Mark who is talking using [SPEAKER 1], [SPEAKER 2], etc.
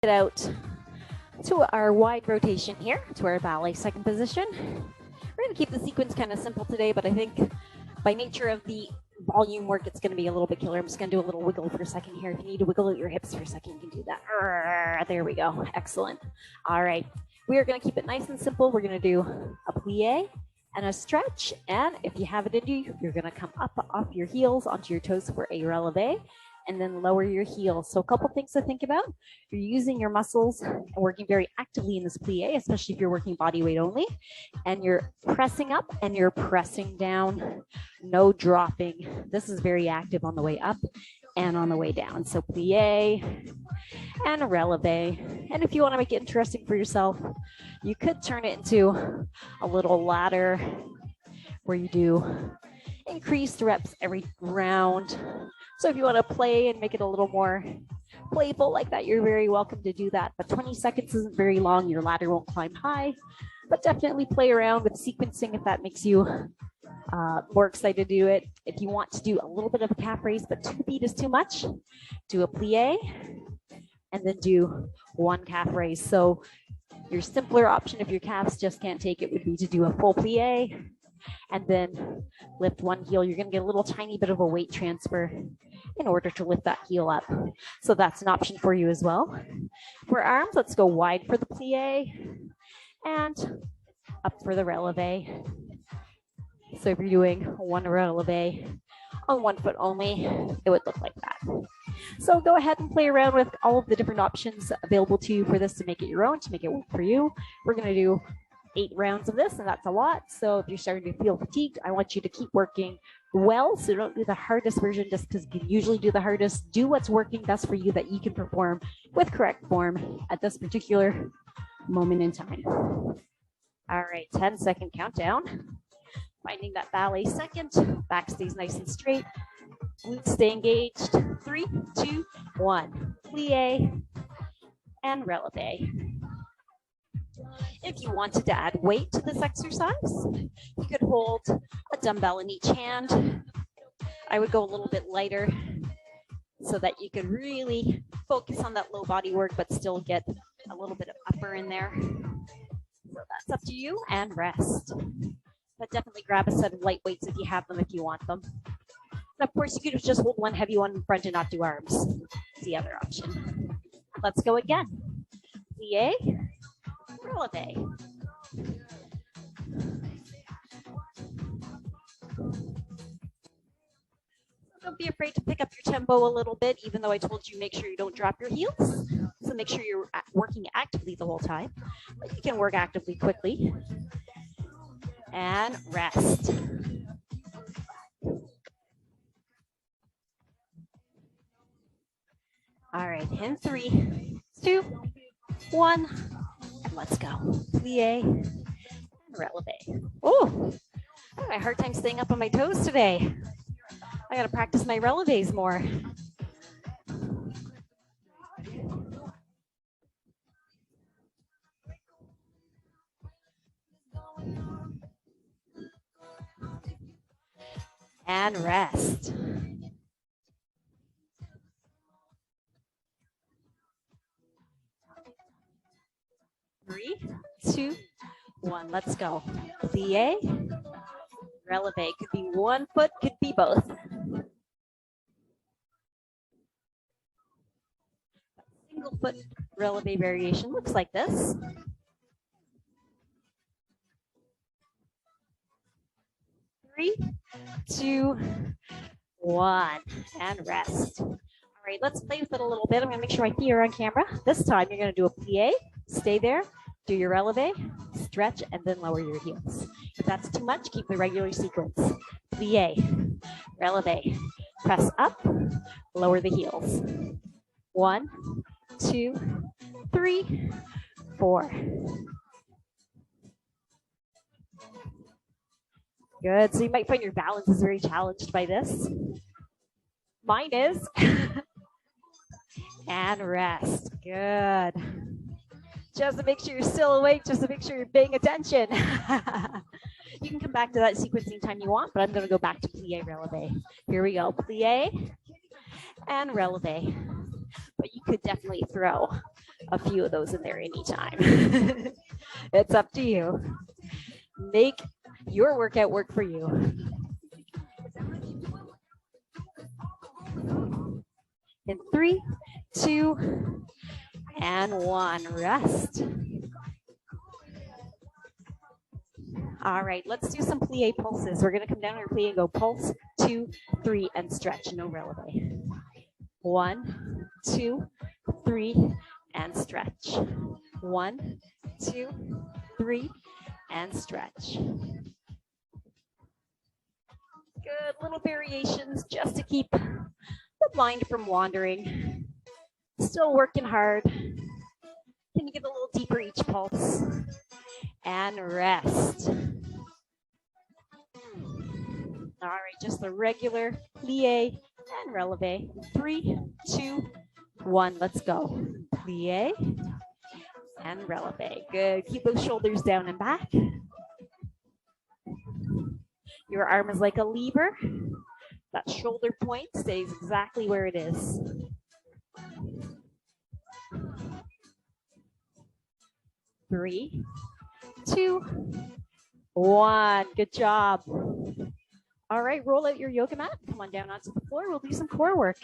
[SPEAKER 1] Get out to our wide rotation here, to our ballet second position. We're going to keep the sequence kind of simple today, but I think by nature of the volume work, it's going to be a little bit killer. I'm just going to do a little wiggle for a second here. If you need to wiggle out your hips for a second, you can do that. There we go. Excellent. All right. We are going to keep it nice and simple. We're going to do a plie and a stretch. And if you have it in you, you're going to come up off your heels onto your toes for a relevé, and then lower your heels. So a couple things to think about. You're using your muscles and working very actively in this plie, especially if you're working body weight only, and you're pressing up and you're pressing down, no dropping. This is very active on the way up and on the way down. So plie and a relevé. And if you want to make it interesting for yourself, you could turn it into a little ladder where you do increased reps every round. So if you want to play and make it a little more playful like that, you're very welcome to do that. But 20 seconds isn't very long. Your ladder won't climb high, but definitely play around with sequencing if that makes you more excited to do it. If you want to do a little bit of a calf raise, but 2 feet is too much, do a plie and then do 1 calf raise. So your simpler option, if your calves just can't take it, would be to do a full plie and then lift 1 heel. You're going to get a little tiny bit of a weight transfer in order to lift that heel up. So that's an option for you as well. For arms, let's go wide for the plie and up for the relevé. So if you're doing 1 relevé on 1 foot only, it would look like that. So go ahead and play around with all of the different options available to you for this to make it your own, to make it work for you. We're going to do 8 rounds of this, and that's a lot. So if you're starting to feel fatigued, I want you to keep working well. So don't do the hardest version just because you can usually do the hardest. Do what's working best for you that you can perform with correct form at this particular moment in time. All right, 10-second countdown. Finding that ballet second. Back stays nice and straight. Glutes stay engaged. 3, 2, 1. Plie and relevé. If you wanted to add weight to this exercise, you could hold a dumbbell in each hand. I would go a little bit lighter so that you could really focus on that low body work, but still get a little bit of upper in there. So that's up to you, and rest. But definitely grab a set of light weights if you have them, if you want them. And of course, you could just hold one heavy one in front and not do arms. It's the other option. Let's go again. Plie. Relevé. Don't be afraid to pick up your tempo a little bit, even though I told you make sure you don't drop your heels. So make sure you're working actively the whole time. But you can work actively quickly. And rest. All right, in 3, 2, 1. Let's go. Plie and relevé. Oh, I have a hard time staying up on my toes today. I got to practice my relevés more. And rest. 3, 2, 1. Let's go. Plie, relevé. Could be 1 foot, could be both. Single foot relevé variation looks like this. 3, 2, 1, and rest. All right, let's play with it a little bit. I'm going to make sure my feet are on camera. This time, you're going to do a plie, stay there, do your relevé, stretch, and then lower your heels. If that's too much, keep the regular sequence. Plie, relevé, press up, lower the heels. 1, 2, 3, 4. Good. So you might find your balance is very challenged by this. Mine is. And rest. Good. Just to make sure you're still awake, just to make sure you're paying attention. You can come back to that sequencing time you want, but I'm going to go back to plie, relevé. Here we go. Plie and relevé. But you could definitely throw a few of those in there anytime. It's up to you. Make your workout work for you. In 3, 2, and 1, rest. All right, let's do some plie pulses. We're gonna come down our plie and go pulse, 2, 3, and stretch, no relevé. 1, 2, 3, and stretch. 1, 2, 3, and stretch. Good, little variations just to keep the mind from wandering. Still working hard. Can you get a little deeper each pulse? And rest. All right, just the regular plie and relevé. 3, 2, 1, let's go. Plie and relevé. Good, keep those shoulders down and back. Your arm is like a lever. That shoulder point stays exactly where it is. Three, 2, 1. Good job. All right, roll out your yoga mat. Come on down onto the floor. We'll do some core work.